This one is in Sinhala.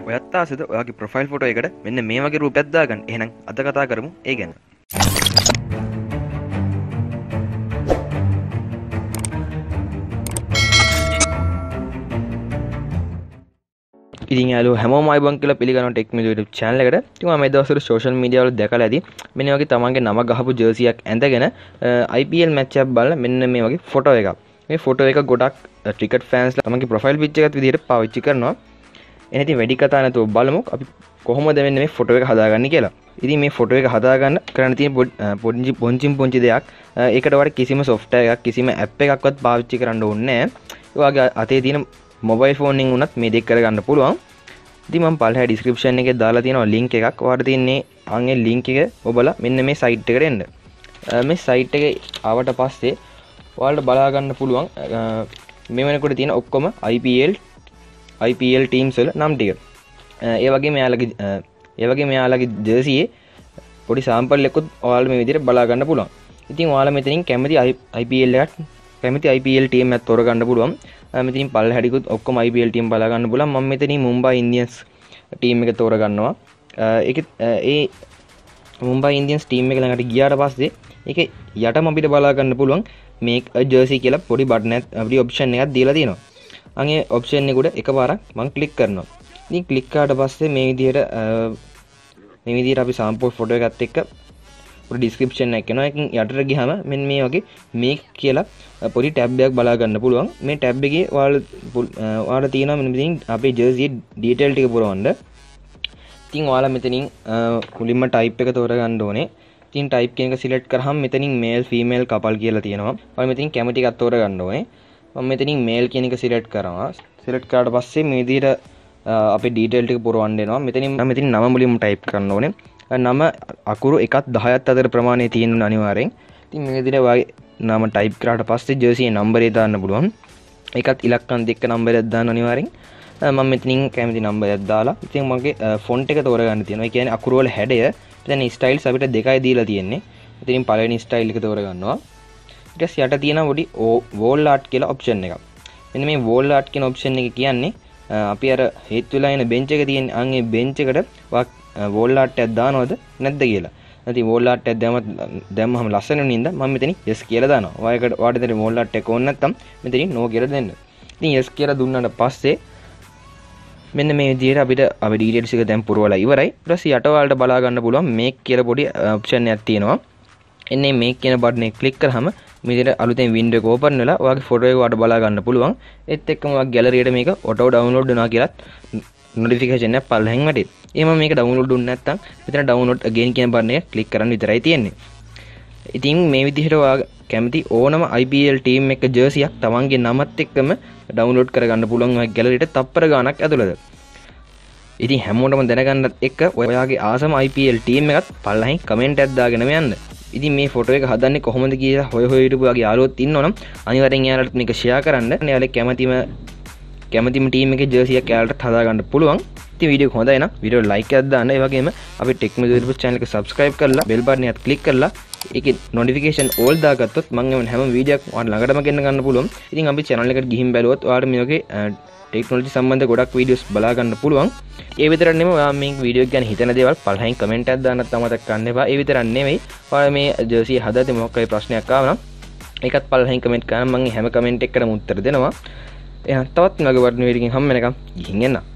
ඔයත් ආසද ඔයාගේ ප්‍රොෆයිල් ෆොටෝ එකට මෙන්න මේ වගේ රූපයක් දාගන්න. එහෙනම් අද කතා කරමු ඒ ගැන. ඉතින් යාළුවෝ හැමෝම ආයිබන් කියලා පිළිගන්නවා ටෙක් මිනිඩු YouTube channel එකට. ඉතින් මම මේ දවස්වල social media වල දැකලා ඇති මෙන්න වගේ තමන්ගේ නම ගහපු jersey එකක් ඇඳගෙන IPL match එකක් බලලා මෙන්න මේ වගේ ෆොටෝ එකක්. මේ ෆොටෝ එක ගොඩක් ක්‍රිකට් fans ලා තමන්ගේ profile picture එකක් විදිහට පාවිච්චි කරනවා. එහෙනම් ඉතින් වැඩි කතා නැතුව බලමු අපි කොහොමද මෙන්න මේ ෆොටෝ එක හදාගන්නේ කියලා. ඉතින් මේ ෆොටෝ එක හදාගන්න කරන්න තියෙන පොන්චි දෙයක්. ඒකට ඔයාලට කිසිම software එකක් කිසිම app එකක්වත් පාවිච්චි කරන්න ඕනේ නැහැ. ඔයාගේ අතේ තියෙන මොබයිල් ෆෝන් එකෙන් උනත් මේ දෙක කරගන්න පුළුවන්. ඉතින් මම පළහැර description එකේ දාලා තියෙනවා link එකක්. ඔයාලට තියෙන්නේ අන්ගේ link එක ඔබලා මෙන්න මේ site එකට එන්න. මේ site එකේ ආවට පස්සේ ඔයාලට බලා ගන්න පුළුවන් මේ වෙනකොට තියෙන ඔක්කොම IPL teams වල නම් ටික. ඒ වගේ මෙයාලගේ jersey පොඩි sample එකකුත් ඔයාලට මේ විදිහට බලා ගන්න පුළුවන්. ඉතින් ඔයාලා මෙතනින් කැමති IPL එකක් කැමති IPL team එකක් තෝරගන්න පුළුවන්. මෙතනින් පල්ලහැඩිකුත් ඔක්කොම IPL team බලා ගන්න පුළුවන්. මම මෙතනින් Mumbai Indians team එක තෝරගන්නවා. ඒ Mumbai Indians team එක ළඟට ගියාට පස්සේ ඒකේ යටම අපිට බලා ගන්න පුළුවන් make a jersey කියලා පොඩි බටන් එකක් අපිට option එකක් දීලා තියෙනවා. අනේ option එක උඩ එකපාරක් මම click කරනවා. ඉතින් click කරාට පස්සේ මේ විදිහට අපි sample photo එකත් එක්ක පොඩි description එකක් එනවා. ඒකෙන් යටට ගියාම මෙන්න මේ වගේ make කියලා පොඩි ටැබ් එකක් බලා ගන්න පුළුවන්. මේ ටැබ් එකේ ඔයාලා තියෙනවා මෙතනින් අපේ jersey detail ටික පුරවන්න. ඉතින් ඔයාලා මෙතනින් මුලින්ම type එක තෝරගන්න ඕනේ. ඉතින් type කියන එක select කරාම මෙතනින් male female couple කියලා තියෙනවා. ඔයාලා මෙතනින් කැමති එකක් තෝරගන්න ඕනේ. මම මෙතනින් male කියන එක select කරනවා. select කරාට පස්සේ මේ විදිහට අපේ detail ටික පුරවන්න එනවා. මෙතනින් නම මුලින්ම type කරන්න ඕනේ. නම අකුරු 1ත් 10ත් අතර ප්‍රමාණය තියෙන්න අනිවාර්යෙන්. ඉතින් මේ විදිහට ඔයාගේ නම type කරාට පස්සේ jersey නම්බරය දාන්න පුළුවන්. ඒකත් ඉලක්කම් දෙක නම්බරයක් දාන්න අනිවාර්යෙන්. මම මෙතනින් කැමති නම්බරයක් දාලා ඉතින් මගේ font එක තෝරගන්න තියෙනවා. ඒ කියන්නේ අකුරු වල හැඩය දැන් styles අපිට දෙකයි දීලා තියෙන්නේ. ඉතින් පළවෙනි style එක තෝරගන්නවා. ඊට පස්සේ යට තියෙන පොඩි wall art කියලා option එකක්. මෙන්න මේ wall art කියන option එක කියන්නේ අපි අර හේතු වෙලා ඉන bench එක තියෙන අන්ගේ bench එකට wall art එකක් දානවද නැද්ද කියලා. ඉතින් wall art එකක් දැම්මම ලස්සන වෙනින්ද මම මෙතනින් yes කියලා දානවා. ඔයාලට දෙන wall art එක ඕන නැත්නම් මෙතනින් no කියලා දෙන්න. ඉතින් yes කියලා දුන්නාට පස්සේ මෙන්න මේ විදිහට අපිට අපේ details එක දැන් පුරවලා ඉවරයි. ඊට පස්සේ යට ඔයාලට බලා ගන්න පුළුවන් make කියලා පොඩි option එකක් තියෙනවා. එන්නේ make කියන බටන් එක click කරාම මේ විදිහට අලුතෙන් window එක open වෙලා ඔයාගේ photo එක ඔයාලට බලා ගන්න පුළුවන්. ඒත් එක්කම ඔයාගේ gallery එකට මේක auto download වෙනවා කියලාත් notification එකක් පල්ලෙහෙන් වැටේ. එහෙම මේක download දුන්නේ නැත්නම් මෙතන download again කියන බටන් එක click කරන්න විතරයි තියෙන්නේ. ඉතින් මේ විදිහට ඔයා කැමති ඕනම IPL team එක jersey එකක් තමන්ගේ නමත් එක්කම download කරගන්න පුළුවන් ඔයාගේ gallery එකට තප්පර ගාණක් ඇතුළත. ඉතින් හැමෝටම දැනගන්නත් එක්ක ඔයාගේ ආසම IPL team එකත් පල්ලෙහින් comment එකක් දාගෙනම යන්න. ඉතින් මේ ෆොටෝ එක හදන්නේ කොහොමද කියලා හොය හිටපු වගේ යාළුවොත් ඉන්නවනම් අනිවාර්යෙන් එයාලට මේක share කරන්න. එයාලා කැමතිම ටීම් එකේ ජර්සි එකක් එයාලට හදා ගන්න පුළුවන්. ඉතින් වීඩියෝ එක හොඳයි නම් වීඩියෝ ලයික් එකක් දාන්න. ඒ වගේම අපේ ටෙක් මිනිඩු YouTube channel එක subscribe කරලා bell button එකත් click කරලා ඒකේ notification all දාගත්තොත් මම එවන හැම වීඩියෝ එකක් ඔයාලට ළඟටම ගෙන්න ගන්න පුළුවන්. ඉතින් අපි channel එකට ගිහින් බැලුවොත් ඔයාලට මේ වගේ ටෙක්නොලොජි සම්බන්ධ ගොඩක් වීඩියෝස් බලා ගන්න පුළුවන්. ඒ විතරක් නෙමෙයි ඔයා මේ වීඩියෝ එක ගැන හිතන දේවල් පළහින් කමෙන්ට් එකක් දාන්නත් අමතක කරන්න එපා. ඒ විතරක් නෙමෙයි ඔයාලා මේ ජර්සි හදද්දී මොකක් හරි ප්‍රශ්නයක් ආව නම් ඒකත් පළහින් කමෙන්ට් කරන්න. මම හැම කමෙන්ට් එකකටම උත්තර දෙනවා. එහෙනම් තවත් වගේ වටින වීඩියෝ එකකින් හම්බ වෙනකම් ගිහින් එන්න.